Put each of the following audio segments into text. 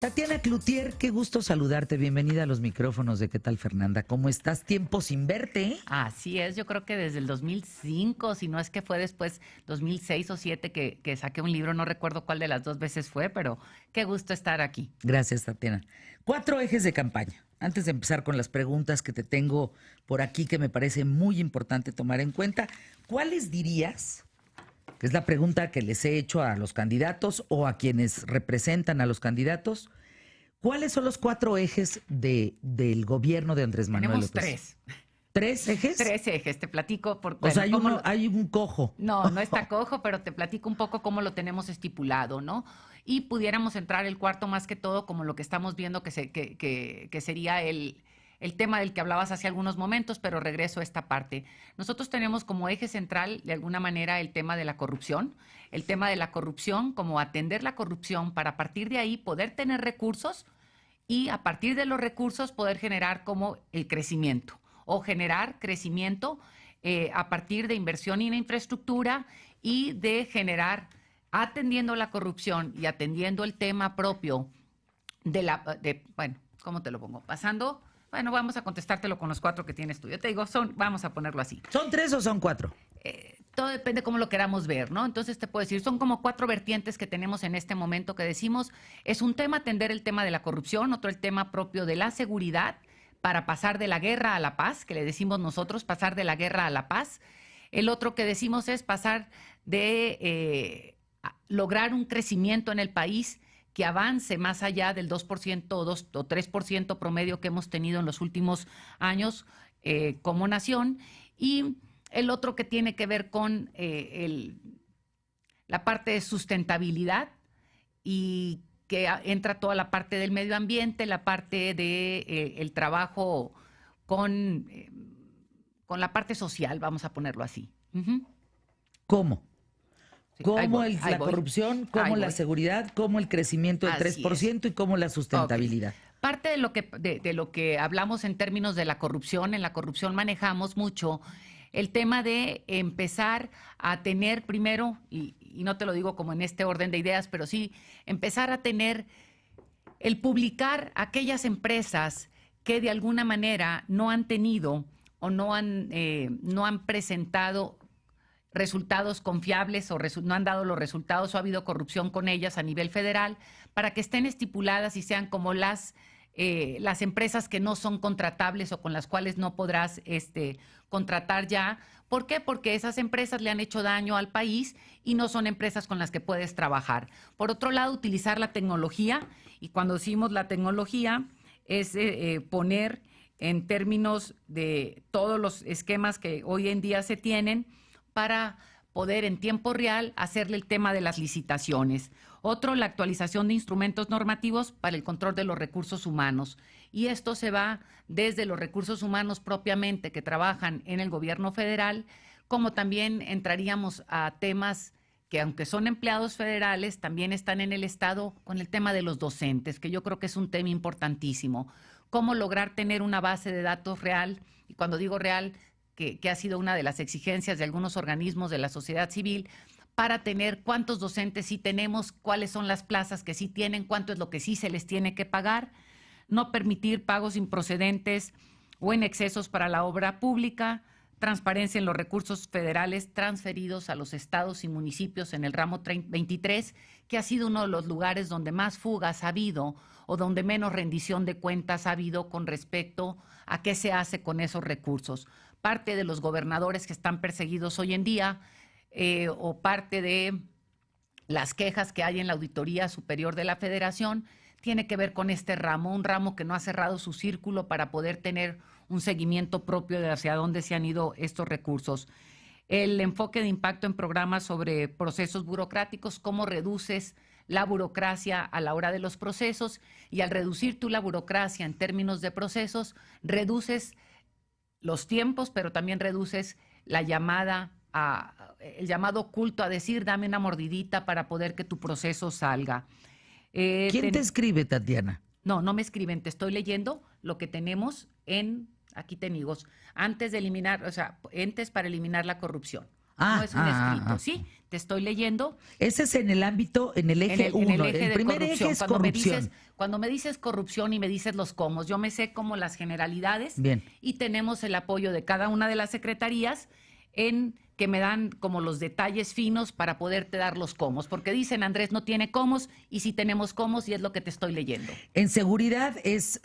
Tatiana Cloutier, qué gusto saludarte. Bienvenida a los micrófonos de ¿Qué tal, Fernanda? ¿Cómo estás? Tiempo sin verte, ¿eh? Así es, yo creo que desde el 2005, si no es que fue después 2006 o 2007 que saqué un libro, no recuerdo cuál de las dos veces fue, pero qué gusto estar aquí. Gracias, Tatiana. 4 ejes de campaña. Antes de empezar con las preguntas que te tengo por aquí, que me parece muy importante tomar en cuenta, ¿cuáles dirías, que es la pregunta que les he hecho a los candidatos o a quienes representan a los candidatos, cuáles son los 4 ejes del gobierno de Andrés Manuel Tenemos López? 3. 3 ejes. 3 ejes, te platico. O sea, hay un cojo. No, no está cojo, pero te platico un poco cómo lo tenemos estipulado, ¿no? Y pudiéramos entrar el cuarto más que todo como lo que estamos viendo que sería el tema del que hablabas hace algunos momentos, pero regreso a esta parte. Nosotros tenemos como eje central, de alguna manera, el tema de la corrupción como atender la corrupción para a partir de ahí poder tener recursos y a partir de los recursos poder generar como el crecimiento o generar crecimiento a partir de inversión en infraestructura y de generar, atendiendo la corrupción y atendiendo el tema propio bueno, ¿cómo te lo pongo? Bueno, vamos a contestártelo con los 4 que tienes tú. Yo te digo, vamos a ponerlo así. ¿Son 3 o son 4? Todo depende cómo lo queramos ver, ¿no? Entonces te puedo decir, son como 4 vertientes que tenemos en este momento que decimos, es un tema atender el tema de la corrupción, otro el tema propio de la seguridad, para pasar de la guerra a la paz, que le decimos nosotros, pasar de la guerra a la paz. El otro que decimos es pasar de lograr un crecimiento en el país que avance más allá del 2% o 3% promedio que hemos tenido en los últimos años como nación. Y el otro que tiene que ver con la parte de sustentabilidad y que entra toda la parte del medio ambiente, la parte de el trabajo con la parte social, vamos a ponerlo así. ¿Cómo? Sí, ¿Cómo la corrupción, cómo la voy. seguridad, cómo el crecimiento del Así 3% y cómo la sustentabilidad? Okay. Parte de lo que hablamos en términos de la corrupción, en la corrupción manejamos mucho el tema de empezar a tener primero, y no te lo digo como en este orden de ideas, pero sí empezar a tener el publicar aquellas empresas que de alguna manera no han tenido o no han presentado resultados confiables o no han dado los resultados o ha habido corrupción con ellas a nivel federal, para que estén estipuladas y sean como las empresas que no son contratables o con las cuales no podrás contratar ya. ¿Por qué? Porque esas empresas le han hecho daño al país y no son empresas con las que puedes trabajar. Por otro lado, utilizar la tecnología, y cuando decimos la tecnología es poner en términos de todos los esquemas que hoy en día se tienen para poder en tiempo real hacerle el tema de las licitaciones. Otro, la actualización de instrumentos normativos para el control de los recursos humanos. Y esto se va desde los recursos humanos propiamente que trabajan en el gobierno federal, como también entraríamos a temas que aunque son empleados federales, también están en el Estado con el tema de los docentes, que yo creo que es un tema importantísimo. Cómo lograr tener una base de datos real, y cuando digo real, que ha sido una de las exigencias de algunos organismos de la sociedad civil, para tener cuántos docentes sí tenemos, cuáles son las plazas que sí tienen, cuánto es lo que sí se les tiene que pagar, no permitir pagos improcedentes o en excesos para la obra pública, transparencia en los recursos federales transferidos a los estados y municipios en el ramo 23, que ha sido uno de los lugares donde más fugas ha habido o donde menos rendición de cuentas ha habido con respecto a qué se hace con esos recursos. Parte de los gobernadores que están perseguidos hoy en día o parte de las quejas que hay en la Auditoría Superior de la Federación tiene que ver con este ramo, un ramo que no ha cerrado su círculo para poder tener un seguimiento propio de hacia dónde se han ido estos recursos. El enfoque de impacto en programas sobre procesos burocráticos, cómo reduces la burocracia a la hora de los procesos, y al reducir tú la burocracia en términos de procesos, reduces los tiempos, pero también reduces el llamado culto a decir, dame una mordidita para poder que tu proceso salga. ¿Quién te escribe, Tatiana? No me escriben, te estoy leyendo lo que tenemos aquí tenemos, antes de eliminar, o sea, entes para eliminar la corrupción. No es un escrito, ¿sí? Te estoy leyendo. Ese es en el ámbito, en el eje 1. El primer eje es corrupción. Cuando me dices corrupción y me dices los cómo, yo me sé como las generalidades. Bien. Y tenemos el apoyo de cada una de las secretarías en que me dan como los detalles finos para poderte dar los cómo. Porque dicen, Andrés no tiene cómo, y sí tenemos cómo, y es lo que te estoy leyendo. En seguridad es...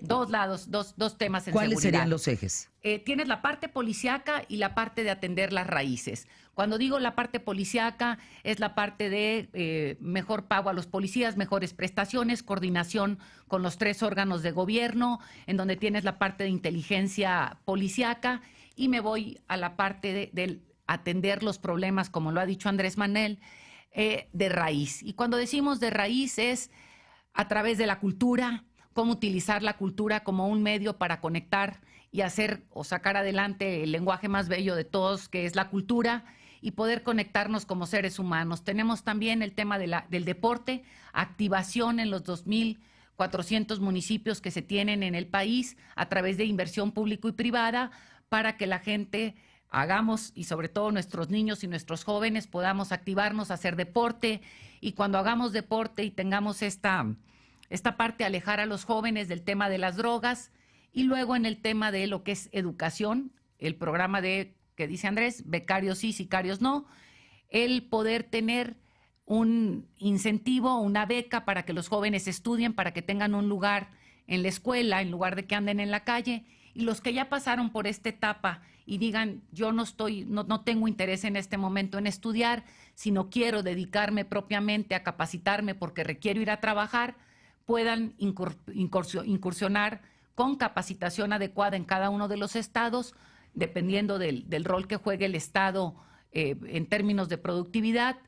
Dos lados, dos temas en ¿Cuáles seguridad. serían los ejes? Tienes la parte policíaca y la parte de atender las raíces. Cuando digo la parte policíaca, es la parte de mejor pago a los policías, mejores prestaciones, coordinación con los 3 órganos de gobierno, en donde tienes la parte de inteligencia policíaca, y me voy a la parte de atender los problemas, como lo ha dicho Andrés Manuel, de raíz. Y cuando decimos de raíz es a través de la cultura, cómo utilizar la cultura como un medio para conectar y hacer o sacar adelante el lenguaje más bello de todos, que es la cultura, y poder conectarnos como seres humanos. Tenemos también el tema del deporte, activación en los 2,400 municipios que se tienen en el país a través de inversión público y privada, para que la gente hagamos, y sobre todo nuestros niños y nuestros jóvenes, podamos activarnos, hacer deporte, y cuando hagamos deporte y tengamos esta parte, alejar a los jóvenes del tema de las drogas. Y luego en el tema de lo que es educación, el programa que dice Andrés, becarios sí, sicarios no, el poder tener un incentivo, una beca para que los jóvenes estudien, para que tengan un lugar en la escuela, en lugar de que anden en la calle. Y los que ya pasaron por esta etapa y digan, yo no tengo interés en este momento en estudiar, sino quiero dedicarme propiamente a capacitarme porque requiero ir a trabajar, puedan incursionar con capacitación adecuada en cada uno de los estados, dependiendo del rol que juegue el estado en términos de productividad,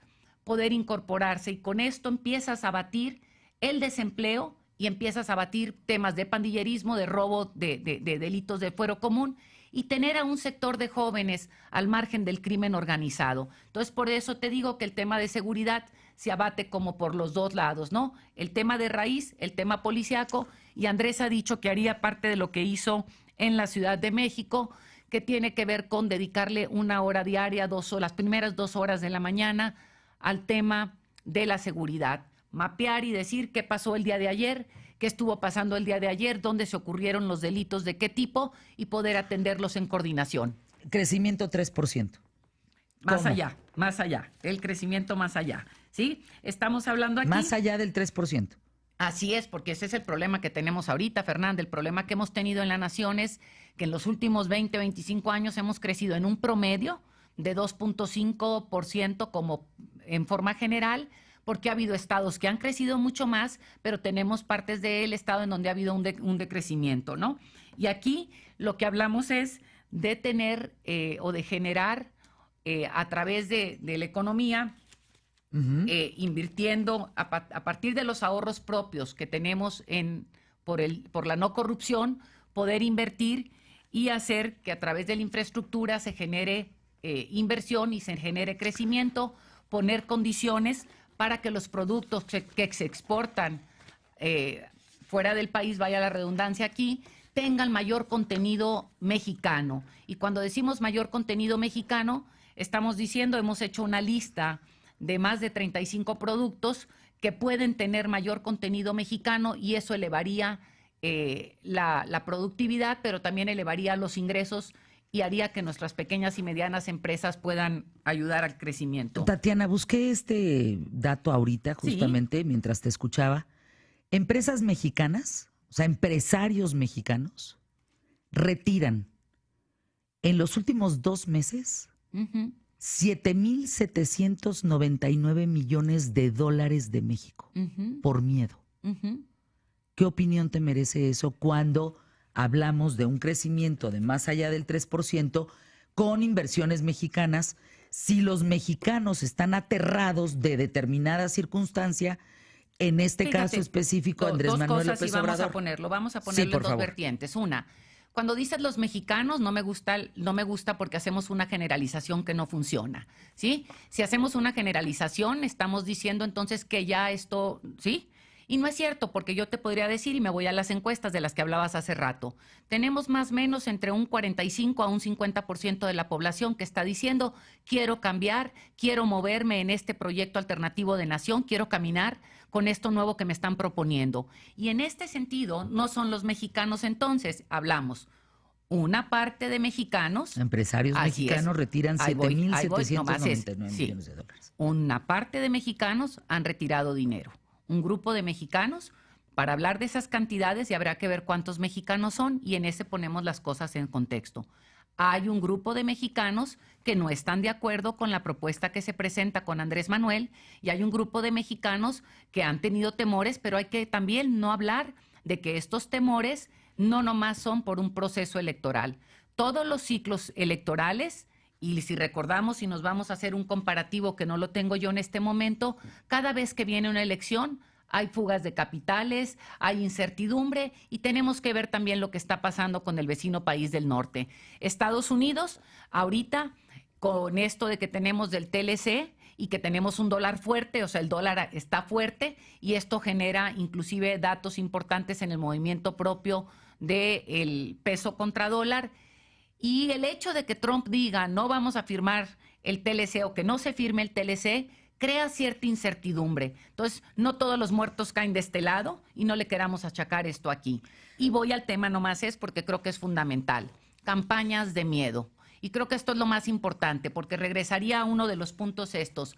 poder incorporarse. Y con esto empiezas a batir el desempleo y empiezas a batir temas de pandillerismo, de robo, de delitos de fuero común, y tener a un sector de jóvenes al margen del crimen organizado. Entonces, por eso te digo que el tema de seguridad se abate como por los dos lados, ¿no? El tema de raíz, el tema policiaco, y Andrés ha dicho que haría parte de lo que hizo en la Ciudad de México, que tiene que ver con dedicarle 1 hora diaria, las primeras 2 horas de la mañana, al tema de la seguridad. Mapear y decir qué pasó el día de ayer, qué estuvo pasando el día de ayer, dónde se ocurrieron los delitos, de qué tipo, y poder atenderlos en coordinación. Crecimiento 3%. Más allá, el crecimiento más allá, ¿sí? Estamos hablando aquí... Más allá del 3%. Así es, porque ese es el problema que tenemos ahorita, Fernanda. El problema que hemos tenido en la nación es que en los últimos 20, 25 años hemos crecido en un promedio de 2.5% como en forma general, porque ha habido estados que han crecido mucho más, pero tenemos partes del estado en donde ha habido un decrecimiento, ¿no? Y aquí lo que hablamos es de tener o de generar a través de la economía, invirtiendo a partir de los ahorros propios que tenemos por la no corrupción, poder invertir y hacer que a través de la infraestructura se genere inversión y se genere crecimiento, poner condiciones para que los productos que se exportan fuera del país, vaya la redundancia aquí, tengan mayor contenido mexicano. Y cuando decimos mayor contenido mexicano, estamos diciendo, hemos hecho una lista de más de 35 productos que pueden tener mayor contenido mexicano, y eso elevaría la productividad, pero también elevaría los ingresos y haría que nuestras pequeñas y medianas empresas puedan ayudar al crecimiento. Tatiana, busqué este dato ahorita, justamente, mientras te escuchaba. Empresas mexicanas, o sea, empresarios mexicanos, retiran en los últimos 2 meses 7,799 millones de dólares de México por miedo. ¿Qué opinión te merece eso cuando hablamos de un crecimiento de más allá del 3% con inversiones mexicanas? Si los mexicanos están aterrados de determinada circunstancia, en este caso específico, Andrés Manuel López Obrador. Vamos a ponerlo en dos vertientes. Una, cuando dices los mexicanos, no me gusta porque hacemos una generalización que no funciona, ¿sí? Si hacemos una generalización, estamos diciendo entonces que ya esto, ¿sí? Y no es cierto, porque yo te podría decir, y me voy a las encuestas de las que hablabas hace rato, tenemos más o menos entre un 45 a un 50% de la población que está diciendo, quiero cambiar, quiero moverme en este proyecto alternativo de nación, quiero caminar con esto nuevo que me están proponiendo. Y en este sentido, no son los mexicanos entonces, hablamos. Una parte de mexicanos. Empresarios mexicanos retiran Ahí voy, 7.799 millones de dólares. Una parte de mexicanos han retirado dinero. Un grupo de mexicanos, para hablar de esas cantidades, y habrá que ver cuántos mexicanos son, y en ese ponemos las cosas en contexto. Hay un grupo de mexicanos que no están de acuerdo con la propuesta que se presenta con Andrés Manuel, y hay un grupo de mexicanos que han tenido temores, pero hay que también no hablar de que estos temores no nomás son por un proceso electoral. Todos los ciclos electorales, y si recordamos y nos vamos a hacer un comparativo que no lo tengo yo en este momento, cada vez que viene una elección hay fugas de capitales, hay incertidumbre y tenemos que ver también lo que está pasando con el vecino país del norte. Estados Unidos, ahorita, con esto de que tenemos del TLC y que tenemos un dólar fuerte, o sea, el dólar está fuerte y esto genera inclusive datos importantes en el movimiento propio del peso contra dólar. Y el hecho de que Trump diga no vamos a firmar el TLC o que no se firme el TLC crea cierta incertidumbre. Entonces, no todos los muertos caen de este lado y no le queramos achacar esto aquí. Y voy al tema nomás porque creo que es fundamental. Campañas de miedo. Y creo que esto es lo más importante porque regresaría a uno de los puntos estos.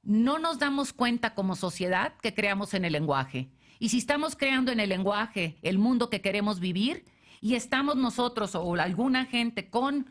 No nos damos cuenta como sociedad que creamos en el lenguaje. Y si estamos creando en el lenguaje el mundo que queremos vivir, y estamos nosotros o alguna gente con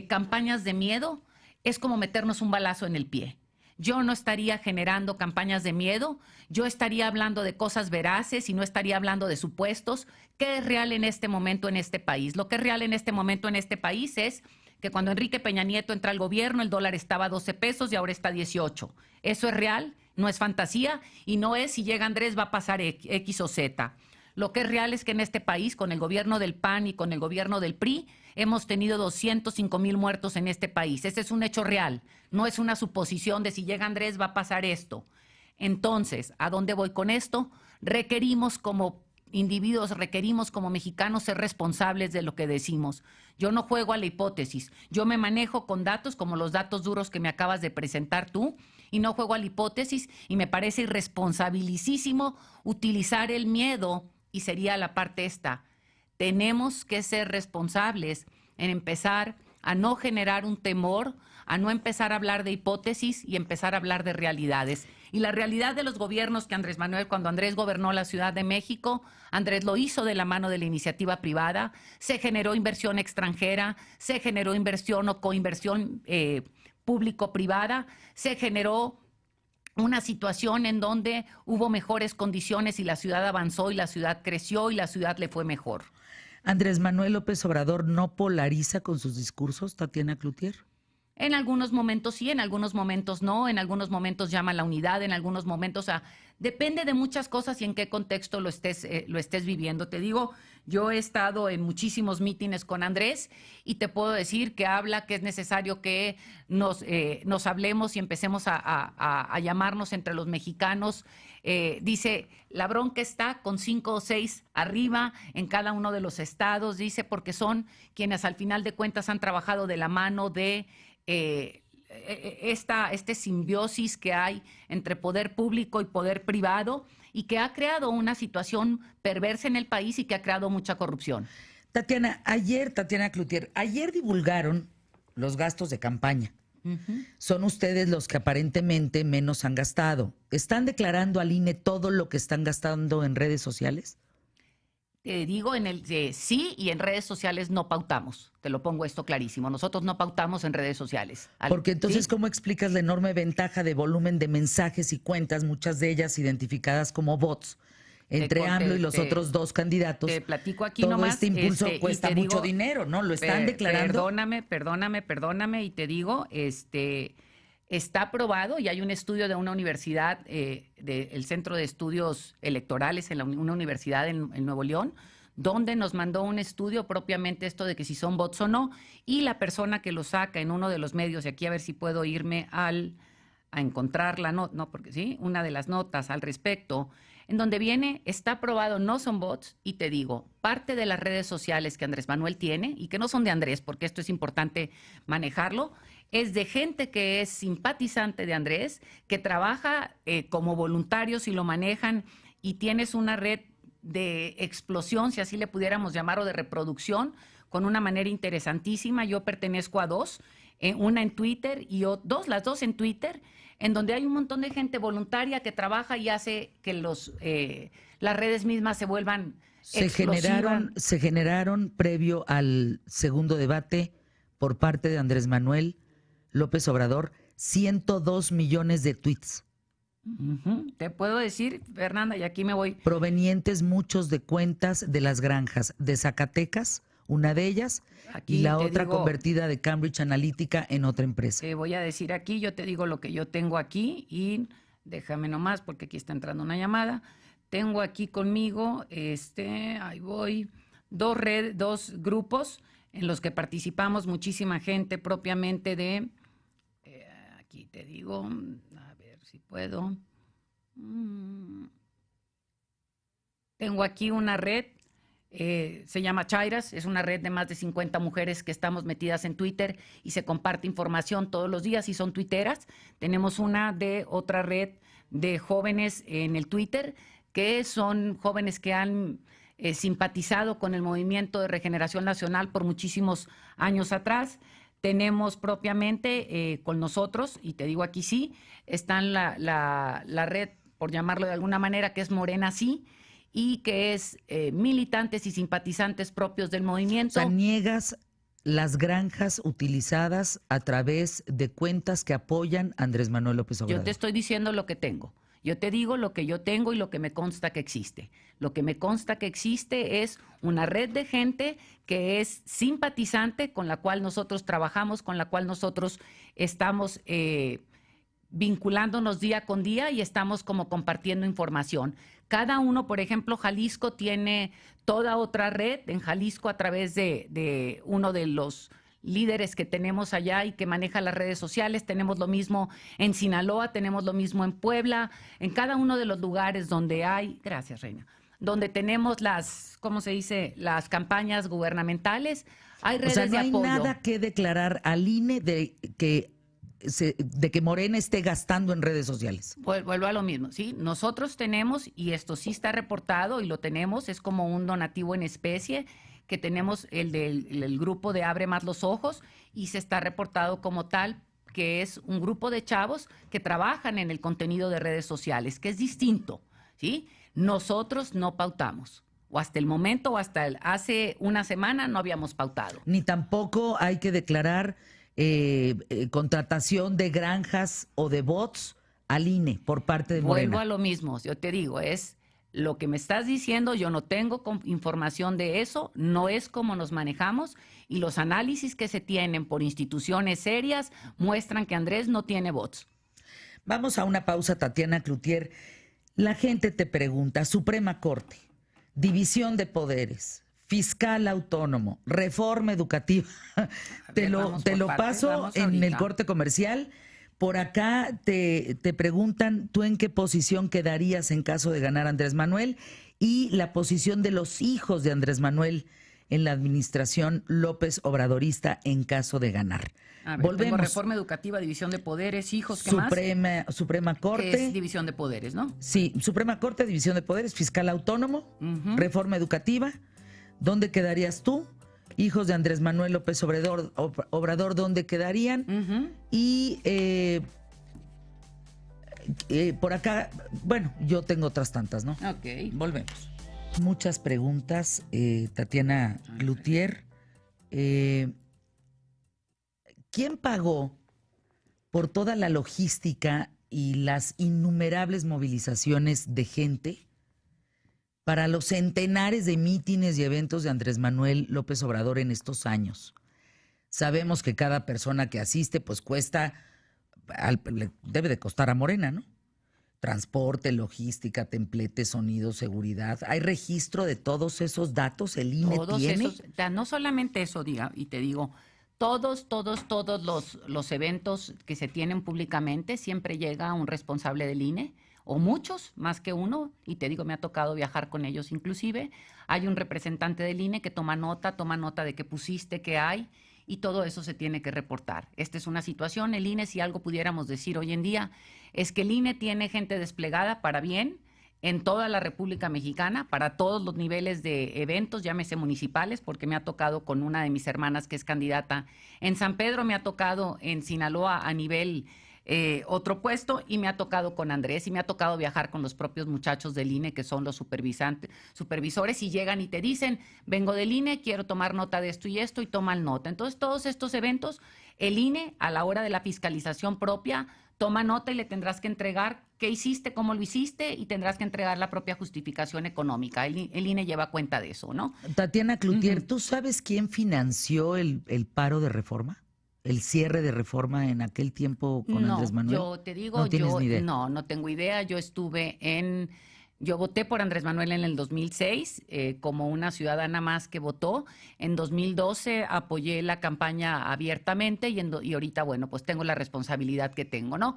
campañas de miedo, es como meternos un balazo en el pie. Yo no estaría generando campañas de miedo, yo estaría hablando de cosas veraces y no estaría hablando de supuestos. ¿Qué es real en este momento en este país? Lo que es real en este momento en este país es que cuando Enrique Peña Nieto entra al gobierno, el dólar estaba a 12 pesos y ahora está a 18. Eso es real, no es fantasía y no es si llega Andrés va a pasar X o Z. Lo que es real es que en este país, con el gobierno del PAN y con el gobierno del PRI, hemos tenido 205,000 muertos en este país. Ese es un hecho real, no es una suposición de si llega Andrés va a pasar esto. Entonces, ¿a dónde voy con esto? Requerimos como individuos, requerimos como mexicanos ser responsables de lo que decimos. Yo no juego a la hipótesis, yo me manejo con datos como los datos duros que me acabas de presentar tú y no juego a la hipótesis y me parece irresponsabilísimo utilizar el miedo. Y sería la parte esta, tenemos que ser responsables en empezar a no generar un temor, a no empezar a hablar de hipótesis y empezar a hablar de realidades. Y la realidad de los gobiernos que Andrés Manuel, cuando Andrés gobernó la Ciudad de México, Andrés lo hizo de la mano de la iniciativa privada, se generó inversión extranjera, se generó inversión o coinversión público-privada, se generó una situación en donde hubo mejores condiciones y la ciudad avanzó y la ciudad creció y la ciudad le fue mejor. ¿Andrés Manuel López Obrador no polariza con sus discursos, Tatiana Cloutier? En algunos momentos sí, en algunos momentos no, en algunos momentos llama a la unidad, en algunos momentos, o sea, depende de muchas cosas y en qué contexto lo estés viviendo. Te digo, yo he estado en muchísimos mítines con Andrés y te puedo decir que habla que es necesario que nos hablemos y empecemos a llamarnos entre los mexicanos. Dice, la bronca está con 5 o 6 arriba en cada uno de los estados, dice, porque son quienes al final de cuentas han trabajado de la mano de este simbiosis que hay entre poder público y poder privado y que ha creado una situación perversa en el país y que ha creado mucha corrupción. Tatiana Cloutier, ayer divulgaron los gastos de campaña. Son ustedes los que aparentemente menos han gastado. ¿Están declarando al INE todo lo que están gastando en redes sociales? Digo, sí, y en redes sociales no pautamos. Te lo pongo esto clarísimo. Nosotros no pautamos en redes sociales. Porque entonces, ¿sí? ¿Cómo explicas la enorme ventaja de volumen de mensajes y cuentas, muchas de ellas identificadas como bots, entre AMLO y los otros dos candidatos? Te platico aquí todo nomás. Este impulso cuesta mucho dinero, ¿no? Lo están declarando. Perdóname, y te digo, está aprobado y hay un estudio de una universidad, del Centro de Estudios Electorales, una universidad en Nuevo León, donde nos mandó un estudio propiamente esto de que si son bots o no, y la persona que lo saca en uno de los medios, y aquí a ver si puedo irme a encontrar la nota, no, porque sí, una de las notas al respecto, en donde viene, está probado, no son bots, y te digo, parte de las redes sociales que Andrés Manuel tiene, y que no son de Andrés, porque esto es importante manejarlo, es de gente que es simpatizante de Andrés, que trabaja como voluntarios y lo manejan, y tienes una red de explosión, si así le pudiéramos llamar, o de reproducción, con una manera interesantísima. Yo pertenezco a dos, una en Twitter y las dos en Twitter, en donde hay un montón de gente voluntaria que trabaja y hace que las redes mismas se vuelvan explosivas. Se generaron previo al segundo debate por parte de Andrés Manuel López Obrador 102 millones de tweets. Te puedo decir, Fernanda, y aquí me voy. Provenientes muchos de cuentas de las granjas de Zacatecas, una de ellas, aquí y la otra convertida de Cambridge Analytica en otra empresa. Te voy a decir aquí, yo te digo lo que yo tengo aquí y déjame nomás porque aquí está entrando una llamada. Tengo aquí conmigo, ahí voy, dos grupos en los que participamos muchísima gente propiamente de, aquí te digo, a ver si puedo. Tengo aquí una red. Se llama Chairas, es una red de más de 50 mujeres que estamos metidas en Twitter y se comparte información todos los días y son tuiteras. Tenemos otra red de jóvenes en el Twitter que son jóvenes que han simpatizado con el Movimiento de Regeneración Nacional por muchísimos años atrás. Tenemos propiamente con nosotros, y te digo aquí sí, están la red, por llamarlo de alguna manera, que es Morena Sí, y que es militantes y simpatizantes propios del movimiento. O sea, niegas las granjas utilizadas a través de cuentas que apoyan a Andrés Manuel López Obrador. Yo te estoy diciendo lo que tengo. Yo te digo lo que yo tengo y lo que me consta que existe. Lo que me consta que existe es una red de gente que es simpatizante, con la cual nosotros trabajamos, con la cual nosotros estamos vinculándonos día con día y estamos como compartiendo información. Cada uno, por ejemplo, Jalisco tiene toda otra red en Jalisco a través de uno de los líderes que tenemos allá y que maneja las redes sociales. Tenemos lo mismo en Sinaloa, tenemos lo mismo en Puebla, en cada uno de los lugares donde hay, gracias Reina, donde tenemos ¿cómo se dice?, las campañas gubernamentales, hay redes de apoyo. O sea, no hay nada que declarar al INE de que Morena esté gastando en redes sociales. Vuelvo a lo mismo, ¿sí? Nosotros tenemos, y esto sí está reportado y lo tenemos, es como un donativo en especie, que tenemos el grupo de Abre Más los Ojos, y se está reportado como tal, que es un grupo de chavos que trabajan en el contenido de redes sociales, que es distinto, ¿sí? Nosotros no pautamos. O hasta el momento, o hasta hace una semana no habíamos pautado. Ni tampoco hay que declarar contratación de granjas o de bots al INE por parte de Morena. Vuelvo a lo mismo, yo te digo, es lo que me estás diciendo, yo no tengo información de eso, no es como nos manejamos, y los análisis que se tienen por instituciones serias muestran que Andrés no tiene bots. Vamos a una pausa, Tatiana Cloutier. La gente te pregunta, Suprema Corte, división de poderes, fiscal autónomo, reforma educativa. Te lo paso en el corte comercial. Por acá te preguntan, ¿tú en qué posición quedarías en caso de ganar Andrés Manuel? Y la posición de los hijos de Andrés Manuel en la administración López Obradorista en caso de ganar. A ver, tengo reforma educativa, división de poderes, hijos, ¿qué más? Suprema Corte. Es división de poderes, ¿no? Sí, Suprema Corte, división de poderes, fiscal autónomo, reforma educativa. ¿Dónde quedarías tú? Hijos de Andrés Manuel López Obrador, ¿dónde quedarían? Y por acá, bueno, yo tengo otras tantas, ¿no? Ok. Volvemos. Muchas preguntas, Tatiana Cloutier. ¿Quién pagó por toda la logística y las innumerables movilizaciones de gente para los centenares de mítines y eventos de Andrés Manuel López Obrador en estos años? Sabemos que cada persona que asiste pues debe de costar a Morena, ¿no? Transporte, logística, templete, sonido, seguridad. ¿Hay registro de todos esos datos? ¿El INE tiene? No solamente eso, y te digo, todos los eventos que se tienen públicamente, siempre llega un responsable del INE o muchos, más que uno, y te digo, me ha tocado viajar con ellos inclusive. Hay un representante del INE que toma nota de qué pusiste, qué hay, y todo eso se tiene que reportar. Esta es una situación, el INE, si algo pudiéramos decir hoy en día, es que el INE tiene gente desplegada para bien en toda la República Mexicana, para todos los niveles de eventos, llámese municipales, porque me ha tocado con una de mis hermanas que es candidata en San Pedro, me ha tocado en Sinaloa a nivel otro puesto, y me ha tocado con Andrés, y me ha tocado viajar con los propios muchachos del INE, que son los supervisores, y llegan y te dicen, vengo del INE, quiero tomar nota de esto, y toman nota. Entonces, todos estos eventos, el INE, a la hora de la fiscalización propia, toma nota y le tendrás que entregar qué hiciste, cómo lo hiciste, y tendrás que entregar la propia justificación económica. El INE lleva cuenta de eso, ¿no? Tatiana Cloutier, ¿tú sabes quién financió el paro de Reforma? ¿El cierre de Reforma en aquel tiempo con Andrés Manuel? Yo te digo, ¿No tienes ni idea? no tengo idea. Yo voté por Andrés Manuel en el 2006 como una ciudadana más que votó. En 2012 apoyé la campaña abiertamente y ahorita, bueno, pues tengo la responsabilidad que tengo, ¿no?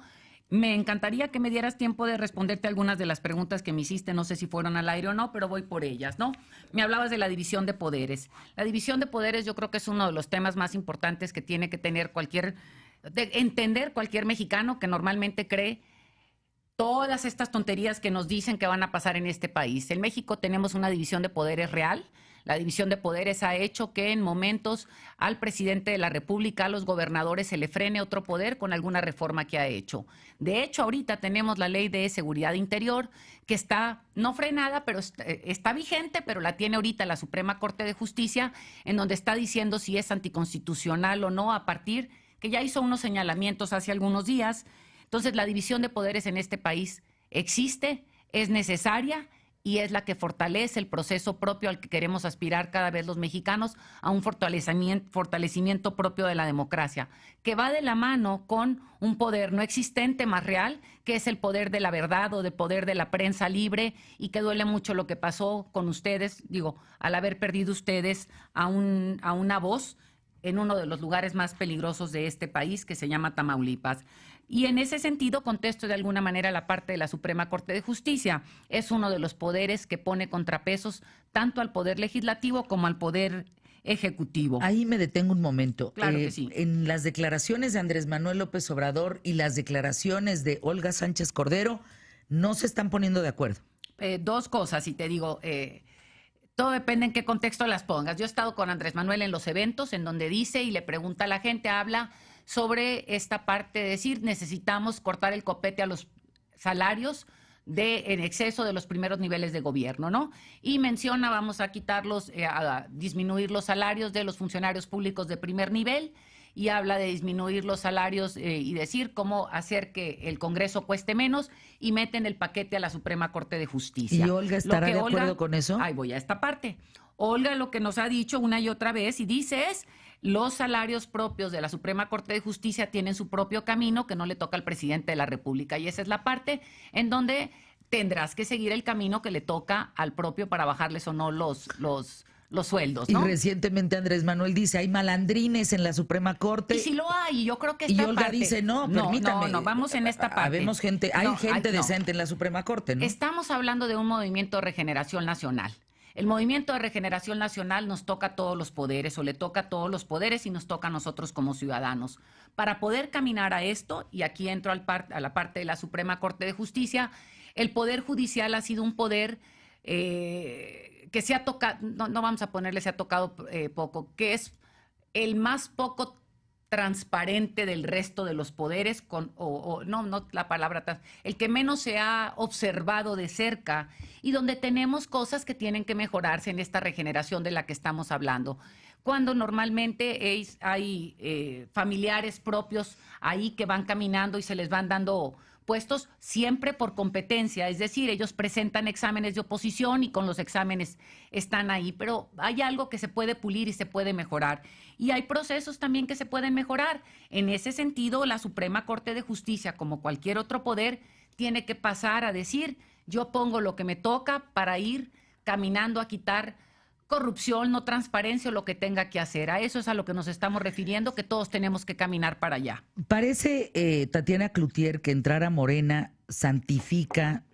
Me encantaría que me dieras tiempo de responderte algunas de las preguntas que me hiciste, no sé si fueron al aire o no, pero voy por ellas, ¿no? Me hablabas de la división de poderes. La división de poderes yo creo que es uno de los temas más importantes que tiene que tener entender cualquier mexicano que normalmente cree todas estas tonterías que nos dicen que van a pasar en este país. En México tenemos una división de poderes real. La división de poderes ha hecho que en momentos al presidente de la República, a los gobernadores, se le frene otro poder con alguna reforma que ha hecho. De hecho, ahorita tenemos la Ley de Seguridad Interior, que está no frenada, pero está vigente, pero la tiene ahorita la Suprema Corte de Justicia, en donde está diciendo si es anticonstitucional o no, a partir que ya hizo unos señalamientos hace algunos días. Entonces, la división de poderes en este país existe, es necesaria, y es la que fortalece el proceso propio al que queremos aspirar cada vez los mexicanos, a un fortalecimiento propio de la democracia, que va de la mano con un poder no existente más real, que es el poder de la verdad o el poder de la prensa libre, y que duele mucho lo que pasó con ustedes, al haber perdido ustedes a una voz en uno de los lugares más peligrosos de este país, que se llama Tamaulipas. Y en ese sentido contesto de alguna manera la parte de la Suprema Corte de Justicia. Es uno de los poderes que pone contrapesos tanto al Poder Legislativo como al Poder Ejecutivo. Ahí me detengo un momento. Claro que sí. En las declaraciones de Andrés Manuel López Obrador y las declaraciones de Olga Sánchez Cordero, no se están poniendo de acuerdo. Dos cosas, y te digo, todo depende en qué contexto las pongas. Yo he estado con Andrés Manuel en los eventos en donde dice y le pregunta a la gente, habla sobre esta parte de decir necesitamos cortar el copete a los salarios en exceso de los primeros niveles de gobierno, ¿no? Y menciona, vamos a quitarlos, a disminuir los salarios de los funcionarios públicos de primer nivel, y habla de disminuir los salarios y decir cómo hacer que el Congreso cueste menos, y meten el paquete a la Suprema Corte de Justicia. ¿Y Olga estará de acuerdo con eso? Ahí voy a esta parte. Olga lo que nos ha dicho una y otra vez y dice es: los salarios propios de la Suprema Corte de Justicia tienen su propio camino que no le toca al presidente de la República, y esa es la parte en donde tendrás que seguir el camino que le toca al propio para bajarles o no los sueldos, ¿no? Y recientemente Andrés Manuel dice, hay malandrines en la Suprema Corte. Y si lo hay, yo creo que esta Y Olga parte, dice, no, permítame. No, vamos en esta parte. Habemos gente, hay gente decente en la Suprema Corte, ¿no? Estamos hablando de un movimiento de regeneración nacional. El movimiento de regeneración nacional nos toca a todos los poderes, o le toca a todos los poderes, y nos toca a nosotros como ciudadanos. Para poder caminar a esto, y aquí entro a la parte de la Suprema Corte de Justicia, el Poder Judicial ha sido un poder que se ha tocado, no vamos a ponerle se ha tocado poco, que es el más poco transparente del resto de los poderes, no la palabra, el que menos se ha observado de cerca, y donde tenemos cosas que tienen que mejorarse en esta regeneración de la que estamos hablando. Cuando normalmente hay familiares propios ahí que van caminando y se les van dando puestos siempre por competencia, es decir, ellos presentan exámenes de oposición y con los exámenes están ahí, pero hay algo que se puede pulir y se puede mejorar, y hay procesos también que se pueden mejorar. En ese sentido, la Suprema Corte de Justicia, como cualquier otro poder, tiene que pasar a decir, yo pongo lo que me toca para ir caminando a quitar corrupción, no transparencia, o lo que tenga que hacer. A eso es a lo que nos estamos refiriendo, que todos tenemos que caminar para allá. Parece, Tatiana Cloutier, que entrar a Morena santifica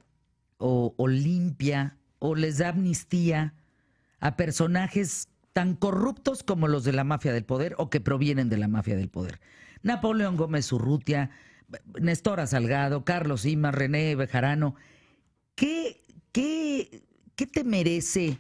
o limpia o les da amnistía a personajes tan corruptos como los de la mafia del poder o que provienen de la mafia del poder? Napoleón Gómez Urrutia, Nestora Salgado, Carlos Simas, René Bejarano. ¿Qué te merece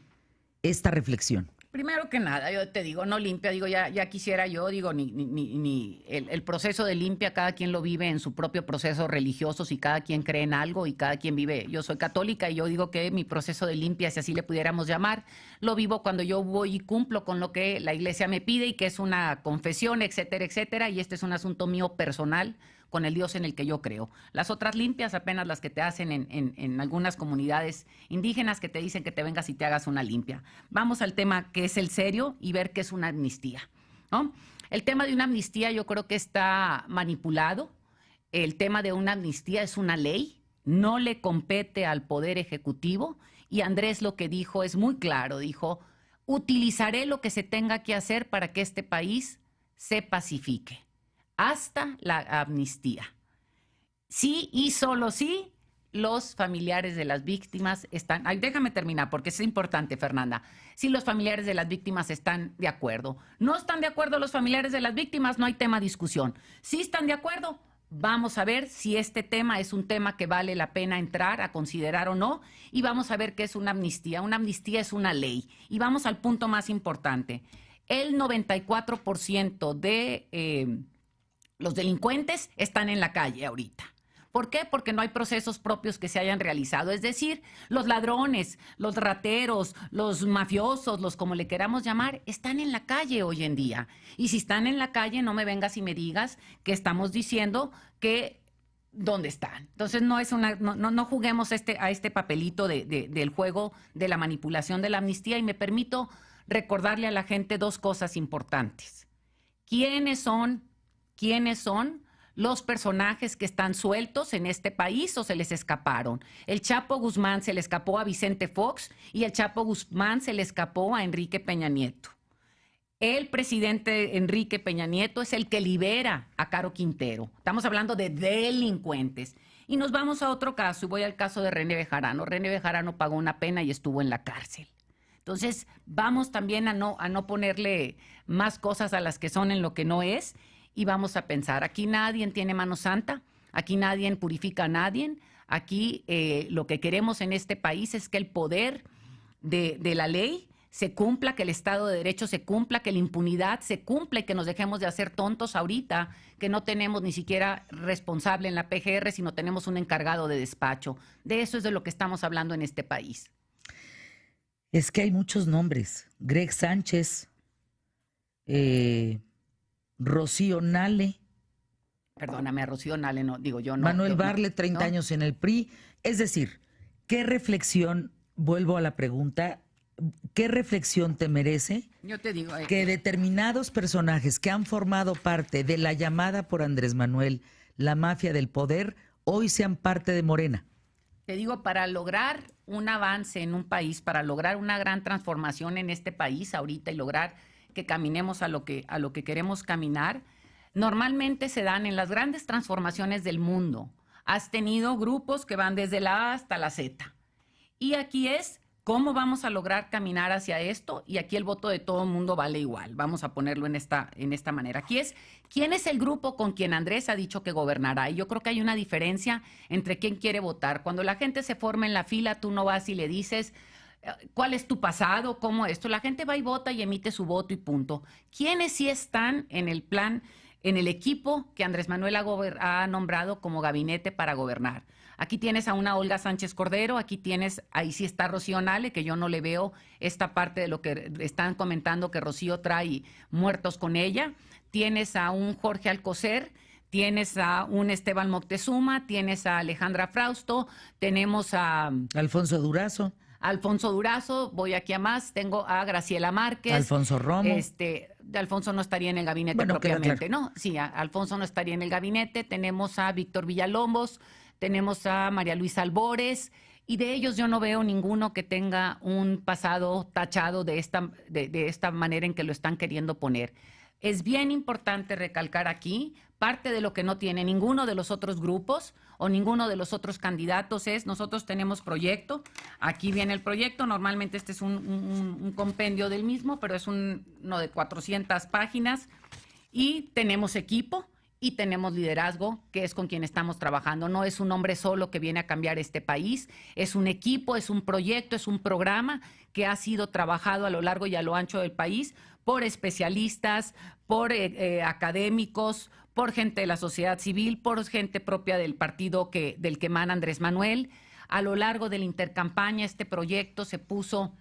esta reflexión? Primero que nada, yo te digo, no limpia, digo, ya quisiera yo, digo, ni el proceso de limpia, cada quien lo vive en su propio proceso religioso, si cada quien cree en algo y cada quien vive. Yo soy católica y yo digo que mi proceso de limpia, si así le pudiéramos llamar, lo vivo cuando yo voy y cumplo con lo que la iglesia me pide y que es una confesión, etcétera, etcétera, y este es un asunto mío personal con el Dios en el que yo creo. Las otras limpias apenas las que te hacen en algunas comunidades indígenas que te dicen que te vengas y te hagas una limpia. Vamos al tema que es el serio y ver qué es una amnistía, ¿no? El tema de una amnistía yo creo que está manipulado. El tema de una amnistía es una ley, no le compete al Poder Ejecutivo, y Andrés lo que dijo es muy claro, dijo: utilizaré lo que se tenga que hacer para que este país se pacifique. Hasta la amnistía. Sí y solo sí, los familiares de las víctimas están... Ay, déjame terminar porque es importante, Fernanda. Si los familiares de las víctimas están de acuerdo. No están de acuerdo los familiares de las víctimas, no hay tema de discusión. Si están de acuerdo, vamos a ver si este tema es un tema que vale la pena entrar a considerar o no, y vamos a ver qué es una amnistía. Una amnistía es una ley. Y vamos al punto más importante. El 94% de... los delincuentes están en la calle ahorita. ¿Por qué? Porque no hay procesos propios que se hayan realizado. Es decir, los ladrones, los rateros, los mafiosos, los como le queramos llamar, están en la calle hoy en día. Y si están en la calle, no me vengas y me digas que estamos diciendo que ¿dónde están? Entonces no juguemos a este papelito del juego de la manipulación de la amnistía, y me permito recordarle a la gente dos cosas importantes. ¿Quiénes son los personajes que están sueltos en este país o se les escaparon? El Chapo Guzmán se le escapó a Vicente Fox y el Chapo Guzmán se le escapó a Enrique Peña Nieto. El presidente Enrique Peña Nieto es el que libera a Caro Quintero. Estamos hablando de delincuentes. Y nos vamos a otro caso, y voy al caso de René Bejarano. René Bejarano pagó una pena y estuvo en la cárcel. Entonces, vamos también a no ponerle más cosas a las que son en lo que no es. Y vamos a pensar, aquí nadie tiene mano santa, aquí nadie purifica a nadie, aquí lo que queremos en este país es que el poder de la ley se cumpla, que el Estado de Derecho se cumpla, que la impunidad se cumpla y que nos dejemos de hacer tontos ahorita, que no tenemos ni siquiera responsable en la PGR, sino tenemos un encargado de despacho. De eso es de lo que estamos hablando en este país. Es que hay muchos nombres. Greg Sánchez, Rocío Nale. Perdóname, a Rocío Nale, no, digo yo no. Manuel Barlet, 30 años en el PRI. Es decir, ¿qué reflexión, vuelvo a la pregunta, qué reflexión te merece yo te digo, que determinados personajes que han formado parte de la llamada por Andrés Manuel, la mafia del poder, hoy sean parte de Morena? Te digo, para lograr un avance en un país, para lograr una gran transformación en este país ahorita y lograr que caminemos a lo que queremos caminar, normalmente se dan en las grandes transformaciones del mundo. Has tenido grupos que van desde la A hasta la Z. Y aquí es cómo vamos a lograr caminar hacia esto, y aquí el voto de todo el mundo vale igual. Vamos a ponerlo en esta manera. Aquí es, ¿quién es el grupo con quien Andrés ha dicho que gobernará? Y yo creo que hay una diferencia entre quién quiere votar. Cuando la gente se forma en la fila, tú no vas y le dices ¿cuál es tu pasado? ¿Cómo esto? La gente va y vota y emite su voto y punto. ¿Quiénes sí están en el plan, en el equipo que Andrés Manuel ha nombrado como gabinete para gobernar? Aquí tienes a una Olga Sánchez Cordero, aquí tienes, ahí sí está Rocío Nale, que yo no le veo esta parte de lo que están comentando que Rocío trae muertos con ella. Tienes a un Jorge Alcocer, tienes a un Esteban Moctezuma, tienes a Alejandra Frausto, tenemos a Alfonso Durazo. Voy aquí a más, tengo a Graciela Márquez. Alfonso Romo. Alfonso no estaría en el gabinete propiamente, ¿no? Sí, Alfonso no estaría en el gabinete. Tenemos a Víctor Villalobos, tenemos a María Luisa Albores, y de ellos yo no veo ninguno que tenga un pasado tachado de esta manera en que lo están queriendo poner. Es bien importante recalcar aquí parte de lo que no tiene ninguno de los otros grupos. o ninguno de los otros candidatos nosotros tenemos proyecto, aquí viene el proyecto, normalmente este es un compendio del mismo, pero es uno de 400 páginas, y tenemos equipo y tenemos liderazgo, que es con quien estamos trabajando. No es un hombre solo que viene a cambiar este país, es un equipo, es un proyecto, es un programa que ha sido trabajado a lo largo y a lo ancho del país por especialistas, por académicos, por gente de la sociedad civil, por gente propia del partido del que emana Andrés Manuel. A lo largo de la intercampaña, este proyecto se puso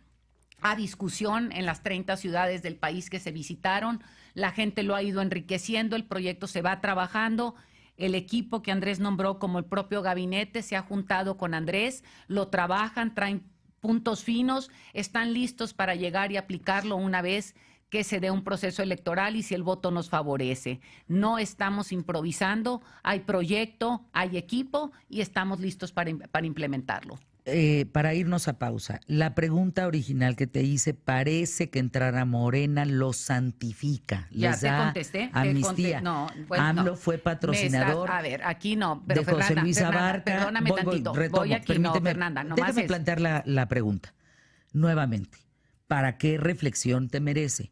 a discusión en las 30 ciudades del país que se visitaron. La gente lo ha ido enriqueciendo, el proyecto se va trabajando. El equipo que Andrés nombró, como el propio gabinete, se ha juntado con Andrés, lo trabajan, traen puntos finos, están listos para llegar y aplicarlo una vez que se dé un proceso electoral y si el voto nos favorece. No estamos improvisando, hay proyecto, hay equipo y estamos listos para implementarlo. Para irnos a pausa, la pregunta original que te hice, parece que entrar a Morena lo santifica, Ya les te da contesté. amnistía. No, bueno, AMLO no. fue patrocinador A ver, aquí no, pero de José Luis Abarca. Perdóname tantito. Voy aquí, permíteme, no, Fernanda, nomás déjame plantear la pregunta nuevamente. ¿Para qué reflexión te merece?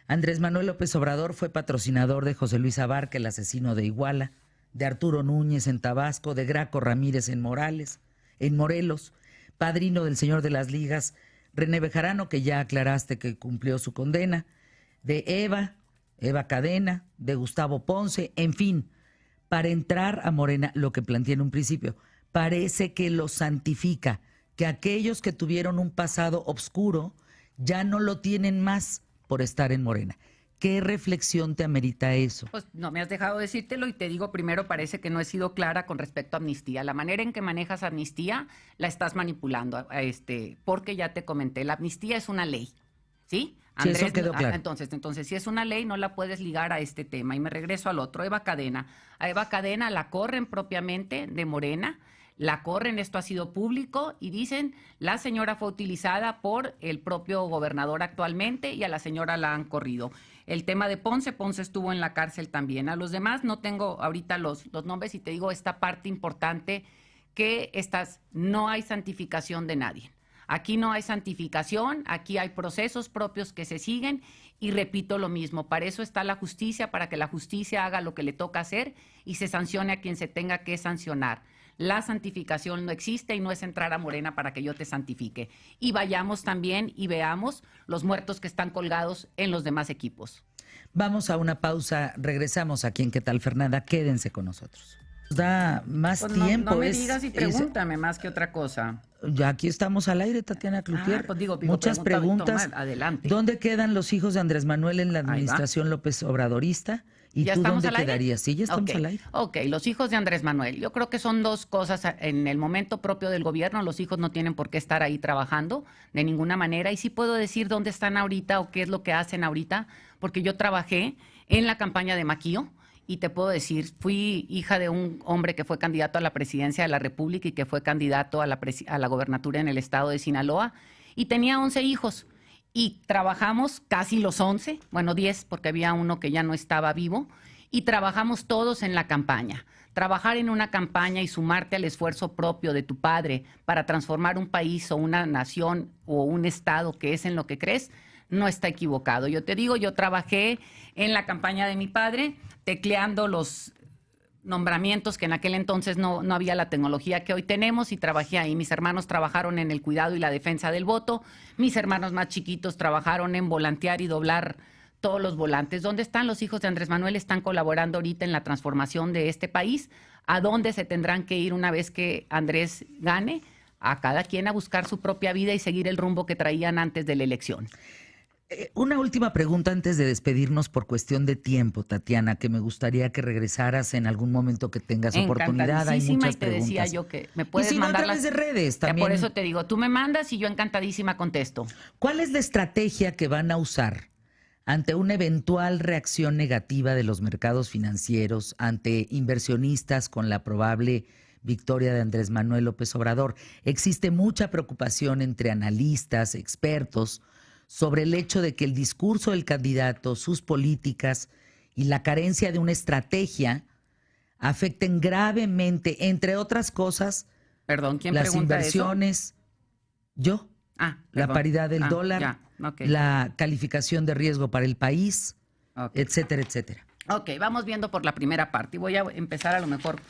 Andrés Manuel López Obrador fue patrocinador de José Luis Abarca, el asesino de Iguala, de Arturo Núñez en Tabasco, de Graco Ramírez en Morelos, padrino del señor de las ligas, René Bejarano, que ya aclaraste que cumplió su condena, de Eva Cadena, de Gustavo Ponce, en fin, para entrar a Morena, lo que planteé en un principio, parece que lo santifica, que aquellos que tuvieron un pasado oscuro ya no lo tienen más por estar en Morena. ¿Qué reflexión te amerita eso? Pues no me has dejado decírtelo y te digo primero, parece que no he sido clara con respecto a amnistía. La manera en que manejas amnistía la estás manipulando, porque ya te comenté, la amnistía es una ley, ¿sí? Andrés, sí, eso quedó claro. Entonces, si es una ley, no la puedes ligar a este tema. Y me regreso al otro, Eva Cadena. A Eva Cadena la corren propiamente de Morena, la corren, esto ha sido público, y dicen, la señora fue utilizada por el propio gobernador actualmente y a la señora la han corrido. El tema de Ponce estuvo en la cárcel también. A los demás no tengo ahorita los nombres y te digo esta parte importante, que no hay santificación de nadie. Aquí no hay santificación, aquí hay procesos propios que se siguen y repito lo mismo, para eso está la justicia, para que la justicia haga lo que le toca hacer y se sancione a quien se tenga que sancionar. La santificación no existe y no es entrar a Morena para que yo te santifique. Y vayamos también y veamos los muertos que están colgados en los demás equipos. Vamos a una pausa, regresamos aquí en ¿Qué tal, Fernanda? Quédense con nosotros. Nos da más tiempo. No me digas y pregúntame más que otra cosa. Ya aquí estamos al aire, Tatiana Cloutier. Pues digo, muchas preguntas. Adelante. ¿Dónde quedan los hijos de Andrés Manuel en la administración López Obradorista? ¿Y tú dónde quedarías? Sí, ya estamos al aire. Ok, los hijos de Andrés Manuel. Yo creo que son dos cosas. En el momento propio del gobierno, los hijos no tienen por qué estar ahí trabajando de ninguna manera. Y sí puedo decir dónde están ahorita o qué es lo que hacen ahorita, porque yo trabajé en la campaña de Maquío. Y te puedo decir, fui hija de un hombre que fue candidato a la presidencia de la República y que fue candidato a la gobernatura en el estado de Sinaloa. Y tenía 11 hijos. Y trabajamos casi los 11, bueno, 10, porque había uno que ya no estaba vivo. Y trabajamos todos en la campaña. Trabajar en una campaña y sumarte al esfuerzo propio de tu padre para transformar un país o una nación o un estado que es en lo que crees, no está equivocado. Yo te digo, yo trabajé en la campaña de mi padre, tecleando los nombramientos que en aquel entonces no había la tecnología que hoy tenemos y trabajé ahí. Mis hermanos trabajaron en el cuidado y la defensa del voto. Mis hermanos más chiquitos trabajaron en volantear y doblar todos los volantes. ¿Dónde están los hijos de Andrés Manuel? Están colaborando ahorita en la transformación de este país. ¿A dónde se tendrán que ir una vez que Andrés gane? A cada quien a buscar su propia vida y seguir el rumbo que traían antes de la elección. Una última pregunta antes de despedirnos por cuestión de tiempo, Tatiana, que me gustaría que regresaras en algún momento que tengas oportunidad. Hay muchas y te preguntas. Decía yo que me puedes y si mandar no, a través de redes también. Por eso te digo, tú me mandas y yo encantadísima contesto. ¿Cuál es la estrategia que van a usar ante una eventual reacción negativa de los mercados financieros, ante inversionistas con la probable victoria de Andrés Manuel López Obrador? Existe mucha preocupación entre analistas, expertos, sobre el hecho de que el discurso del candidato, sus políticas y la carencia de una estrategia afecten gravemente, entre otras cosas, Perdón, ¿quién las pregunta inversiones, yo, la perdón. paridad del dólar, Ya, ok. la calificación de riesgo para el país, Ok. etcétera, etcétera? Ok, vamos viendo por la primera parte y voy a empezar a lo mejor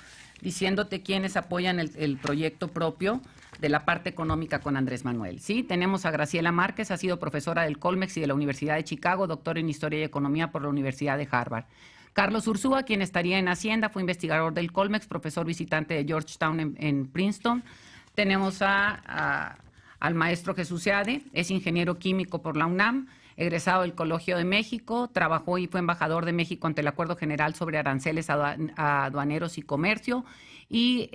diciéndote quiénes apoyan el proyecto propio de la parte económica con Andrés Manuel. Sí, tenemos a Graciela Márquez, ha sido profesora del Colmex y de la Universidad de Chicago, doctor en Historia y Economía por la Universidad de Harvard. Carlos Ursúa, quien estaría en Hacienda, fue investigador del Colmex, profesor visitante de Georgetown en Princeton. Tenemos al maestro Jesús Seade, es ingeniero químico por la UNAM, egresado del Colegio de México, trabajó y fue embajador de México ante el Acuerdo General sobre Aranceles Aduaneros y Comercio, y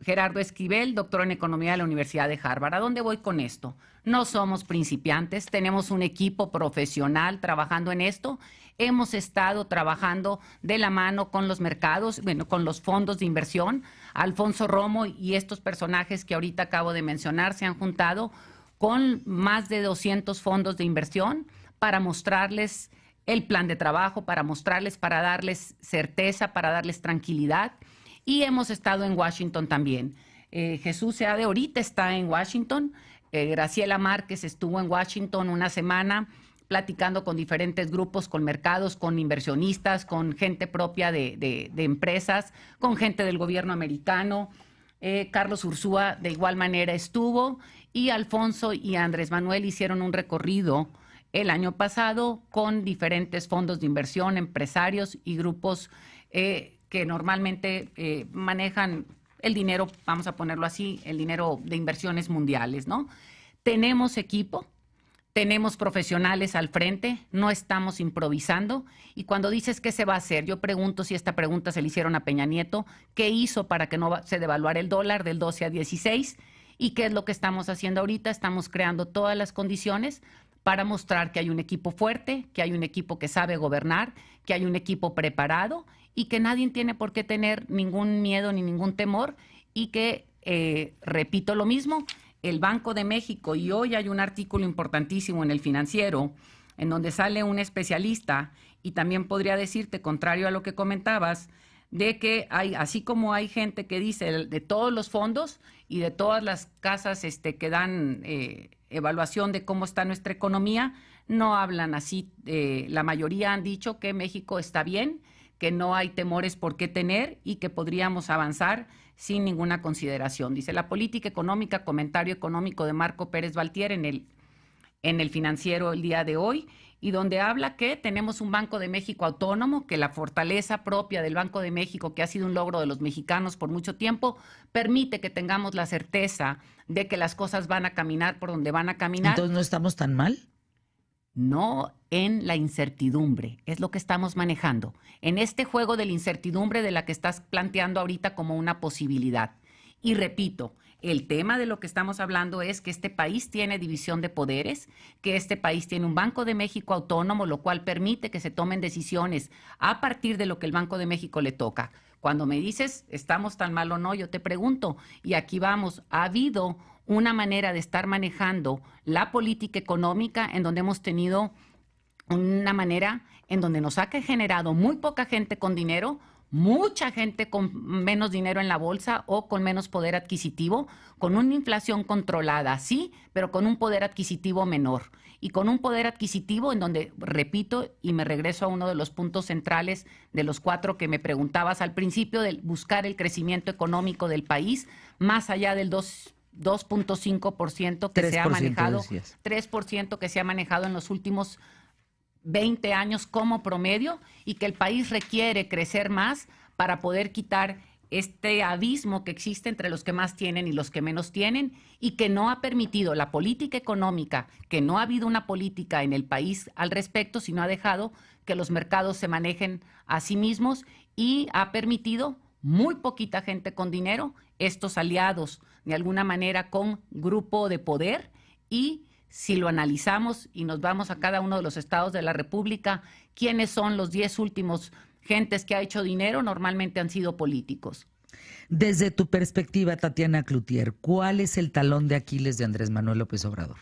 Gerardo Esquivel, doctor en Economía de la Universidad de Harvard. ¿A dónde voy con esto? No somos principiantes, tenemos un equipo profesional trabajando en esto. Hemos estado trabajando de la mano con los mercados, bueno, con los fondos de inversión. Alfonso Romo y estos personajes que ahorita acabo de mencionar se han juntado con más de 200 fondos de inversión para mostrarles el plan de trabajo, para mostrarles, para darles certeza, para darles tranquilidad. Y hemos estado en Washington también. Jesús Seade ahorita está en Washington. Graciela Márquez estuvo en Washington una semana platicando con diferentes grupos, con mercados, con inversionistas, con gente propia de empresas, con gente del gobierno americano. Carlos Ursúa de igual manera estuvo, y Alfonso y Andrés Manuel hicieron un recorrido el año pasado con diferentes fondos de inversión, empresarios y grupos que normalmente manejan el dinero, vamos a ponerlo así, el dinero de inversiones mundiales, ¿no? Tenemos equipo, tenemos profesionales al frente, no estamos improvisando. Y cuando dices qué se va a hacer, yo pregunto, si esta pregunta se le hicieron a Peña Nieto, ¿qué hizo para que no se devaluara el dólar del 12 a 16? ¿Y qué es lo que estamos haciendo ahorita? Estamos creando todas las condiciones para mostrar que hay un equipo fuerte, que hay un equipo que sabe gobernar, que hay un equipo preparado y que nadie tiene por qué tener ningún miedo ni ningún temor, y que, repito lo mismo, el Banco de México, y hoy hay un artículo importantísimo en El Financiero, en donde sale un especialista, y también podría decirte, contrario a lo que comentabas, de que hay, así como hay gente que dice de todos los fondos y de todas las casas que dan evaluación de cómo está nuestra economía, no hablan así. La mayoría han dicho que México está bien, que no hay temores por qué tener y que podríamos avanzar sin ninguna consideración. Dice la política económica, comentario económico de Marco Pérez Baltier en el Financiero el día de hoy, y donde habla que tenemos un Banco de México autónomo, que la fortaleza propia del Banco de México, que ha sido un logro de los mexicanos por mucho tiempo, permite que tengamos la certeza de que las cosas van a caminar por donde van a caminar. Entonces, ¿no estamos tan mal? No en la incertidumbre, es lo que estamos manejando. En este juego de la incertidumbre de la que estás planteando ahorita como una posibilidad. Y repito, el tema de lo que estamos hablando es que este país tiene división de poderes, que este país tiene un Banco de México autónomo, lo cual permite que se tomen decisiones a partir de lo que el Banco de México le toca. Cuando me dices, ¿estamos tan mal o no? Yo te pregunto, y aquí vamos, ¿ha habido una manera de estar manejando la política económica en donde hemos tenido una manera en donde nos ha generado muy poca gente con dinero, mucha gente con menos dinero en la bolsa o con menos poder adquisitivo, con una inflación controlada, sí, pero con un poder adquisitivo menor? Y con un poder adquisitivo en donde, repito, y me regreso a uno de los puntos centrales de los 4 que me preguntabas al principio, de buscar el crecimiento económico del país, más allá del 2.5% que se ha manejado, decías. 3% que se ha manejado en los últimos 20 años como promedio, y que el país requiere crecer más para poder quitar este abismo que existe entre los que más tienen y los que menos tienen, y que no ha permitido la política económica, que no ha habido una política en el país al respecto, sino ha dejado que los mercados se manejen a sí mismos, y ha permitido muy poquita gente con dinero, estos aliados de alguna manera con grupo de poder. Y si lo analizamos y nos vamos a cada uno de los estados de la República, ¿quiénes son los 10 últimos gentes que ha hecho dinero? Normalmente han sido políticos. Desde tu perspectiva, Tatiana Cloutier, ¿cuál es el talón de Aquiles de Andrés Manuel López Obrador?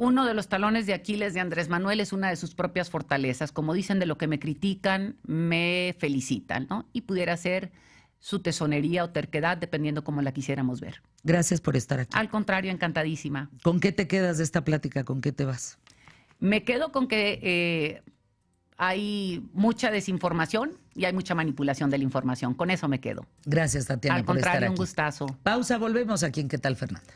Uno de los talones de Aquiles de Andrés Manuel es una de sus propias fortalezas. Como dicen, de lo que me critican, me felicitan, ¿no? Y pudiera ser su tesonería o terquedad, dependiendo cómo la quisiéramos ver. Gracias por estar aquí. Al contrario, encantadísima. ¿Con qué te quedas de esta plática? ¿Con qué te vas? Me quedo con que hay mucha desinformación y hay mucha manipulación de la información. Con eso me quedo. Gracias, Tatiana, Al por estar contrario, aquí. un gustazo. Pausa, volvemos aquí en ¿Qué tal, Fernanda?